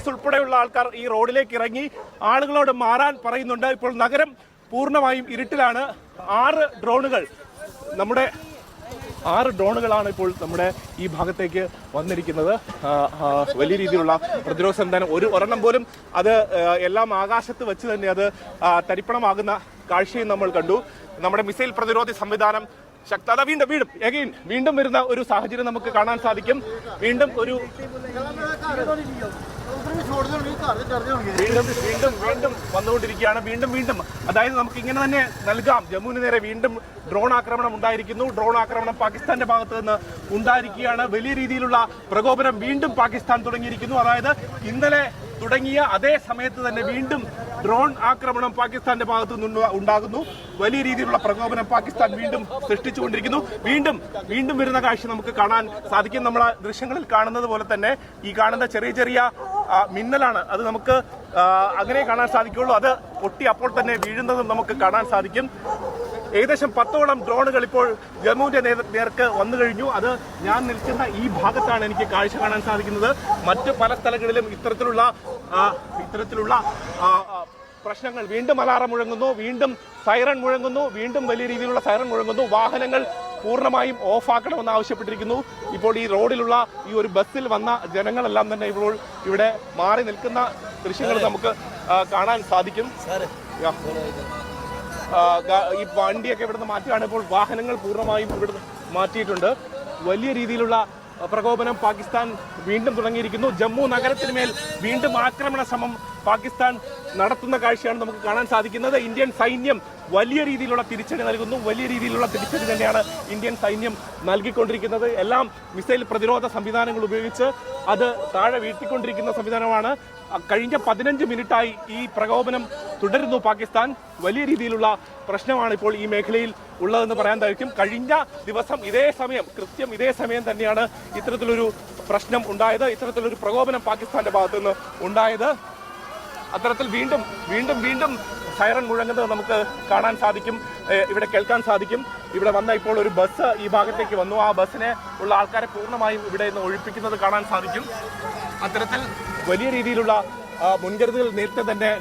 Police ഉൾപ്പെടെയുള്ള ആൾക്കാർ ഈ റോഡിലേക്ക് ഇറങ്ങി ആളുകളോട് മാറാൻ പറയുന്നുണ്ട്. ഇപ്പോൾ നഗരം പൂർണ്ണമായും ഇരുട്ടിലാണ്. 6 ഡ്രോണുകളാണ് ഇപ്പോൾ നമ്മുടെ ഈ ഭാഗത്തേക്ക് വന്നിരിക്കുന്നത്. വലിയ രീതിയിലുള്ള പ്രതിരോധ സംവിധാനം, ഒരെണ്ണം പോലും അത് എല്ലാം ആകാശത്ത് വെച്ച് തന്നെ അത് തരിപ്പണമാകുന്ന കാഴ്ചയും നമ്മൾ കണ്ടു. നമ്മുടെ മിസൈൽ പ്രതിരോധ സംവിധാനം ശക്തത വീണ്ടും വരുന്ന ഒരു സാഹചര്യം നമുക്ക് കാണാൻ സാധിക്കും. വീണ്ടും വന്നുകൊണ്ടിരിക്കുകയാണ്. വീണ്ടും അതായത് നമുക്ക് ഇങ്ങനെ തന്നെ നൽകാം. ജമ്മുവിന് നേരെ വീണ്ടും ഡ്രോൺ ആക്രമണം ഉണ്ടായിരിക്കുന്നു. ഡ്രോൺ ആക്രമണം പാകിസ്ഥാന്റെ ഭാഗത്ത് നിന്ന് ഉണ്ടായിരിക്കുകയാണ്. വലിയ രീതിയിലുള്ള പ്രകോപനം വീണ്ടും പാകിസ്ഥാൻ തുടങ്ങിയിരിക്കുന്നു. അതായത് ഇന്നലെ തുടങ്ങിയ അതേ സമയത്ത് തന്നെ വീണ്ടും ഡ്രോൺ ആക്രമണം പാകിസ്ഥാന്റെ ഭാഗത്തു നിന്ന് ഉണ്ടാകുന്നു. വലിയ രീതിയിലുള്ള പ്രകോപനം പാകിസ്ഥാൻ വീണ്ടും സൃഷ്ടിച്ചുകൊണ്ടിരിക്കുന്നു. വീണ്ടും വരുന്ന കാഴ്ച നമുക്ക് കാണാൻ സാധിക്കും. നമ്മൾ ദൃശ്യങ്ങളിൽ കാണുന്നത് പോലെ തന്നെ ഈ കാണുന്ന ചെറിയ മിന്നലാണ്. അത് നമുക്ക് അങ്ങനെ കാണാൻ സാധിക്കുള്ളൂ. അത് പൊട്ടി അപ്പോൾ തന്നെ വീഴുന്നതും നമുക്ക് കാണാൻ സാധിക്കും. ഏകദേശം 10ഓളം ഡ്രോണുകൾ ഇപ്പോൾ ജമ്മുവിന്റെ നേർക്ക് വന്നു കഴിഞ്ഞു. അത് ഞാൻ നിൽക്കുന്ന ഈ ഭാഗത്താണ് എനിക്ക് കാഴ്ച കാണാൻ സാധിക്കുന്നത്. മറ്റ് പല സ്ഥലങ്ങളിലും ഇത്തരത്തിലുള്ള പ്രശ്നങ്ങൾ. വീണ്ടും അലാറം മുഴങ്ങുന്നു, വീണ്ടും സൈറൺ മുഴങ്ങുന്നു, വീണ്ടും വലിയ രീതിയിലുള്ള സൈറൺ മുഴങ്ങുന്നു. വാഹനങ്ങൾ പൂർണ്ണമായും ഓഫാക്കണമെന്ന് ആവശ്യപ്പെട്ടിരിക്കുന്നു. ഇപ്പോൾ ഈ റോഡിലുള്ള ഈ ഒരു ബസ്സിൽ വന്ന ജനങ്ങളെല്ലാം തന്നെ ഇപ്പോൾ ഇവിടെ മാറി നിൽക്കുന്ന ദൃശ്യങ്ങൾ നമുക്ക് കാണാൻ സാധിക്കും. ഈ വണ്ടിയൊക്കെ ഇവിടുന്ന് മാറ്റുകയാണ്. ഇപ്പോൾ വാഹനങ്ങൾ പൂർണ്ണമായും ഇവിടുന്ന് മാറ്റിയിട്ടുണ്ട്. വലിയ രീതിയിലുള്ള പ്രകോപനം പാകിസ്ഥാൻ വീണ്ടും തുടങ്ങിയിരിക്കുന്നു. ജമ്മു നഗരത്തിന് മേൽ വീണ്ടും ആക്രമണ ശ്രമം പാകിസ്ഥാൻ നടത്തുന്ന കാഴ്ചയാണ് നമുക്ക് കാണാൻ സാധിക്കുന്നത്. ഇന്ത്യൻ സൈന്യം വലിയ രീതിയിലുള്ള തിരിച്ചടി നൽകുന്നു. വലിയ രീതിയിലുള്ള തിരിച്ചടി തന്നെയാണ് ഇന്ത്യൻ സൈന്യം നൽകിക്കൊണ്ടിരിക്കുന്നത്. എല്ലാം മിസൈൽ പ്രതിരോധ സംവിധാനങ്ങൾ ഉപയോഗിച്ച് അത് താഴെ വീഴ്ത്തിക്കൊണ്ടിരിക്കുന്ന സംവിധാനമാണ്. കഴിഞ്ഞ 15 മിനിറ്റായി ഈ പ്രകോപനം തുടരുന്നു പാകിസ്ഥാൻ. വലിയ രീതിയിലുള്ള പ്രശ്നമാണ് ഇപ്പോൾ ഈ മേഖലയിൽ ഉള്ളതെന്ന് പറയാൻ സാധിക്കും. കഴിഞ്ഞ ദിവസം കൃത്യം ഇതേ സമയം തന്നെയാണ് ഇത്തരത്തിലൊരു പ്രശ്നം ഉണ്ടായത്. ഇത്തരത്തിലൊരു പ്രകോപനം പാകിസ്ഥാന്റെ ഭാഗത്തു നിന്ന് ഉണ്ടായത്. അത്തരത്തിൽ വീണ്ടും സൈറൺ മുഴങ്ങുന്നത് നമുക്ക് കാണാൻ സാധിക്കും, ഇവിടെ കേൾക്കാൻ സാധിക്കും. ഇവിടെ വന്ന ഇപ്പോൾ ഒരു ബസ് ഈ ഭാഗത്തേക്ക് വന്നു. ആ ബസ്സിനെ ഉള്ള ആൾക്കാരെ പൂർണ്ണമായും ഇവിടെ നിന്ന് ഒഴിപ്പിക്കുന്നത് കാണാൻ സാധിക്കും. അത്തരത്തിൽ വലിയ രീതിയിലുള്ള മുൻകരുതലുകൾ നേരത്തെ തന്നെ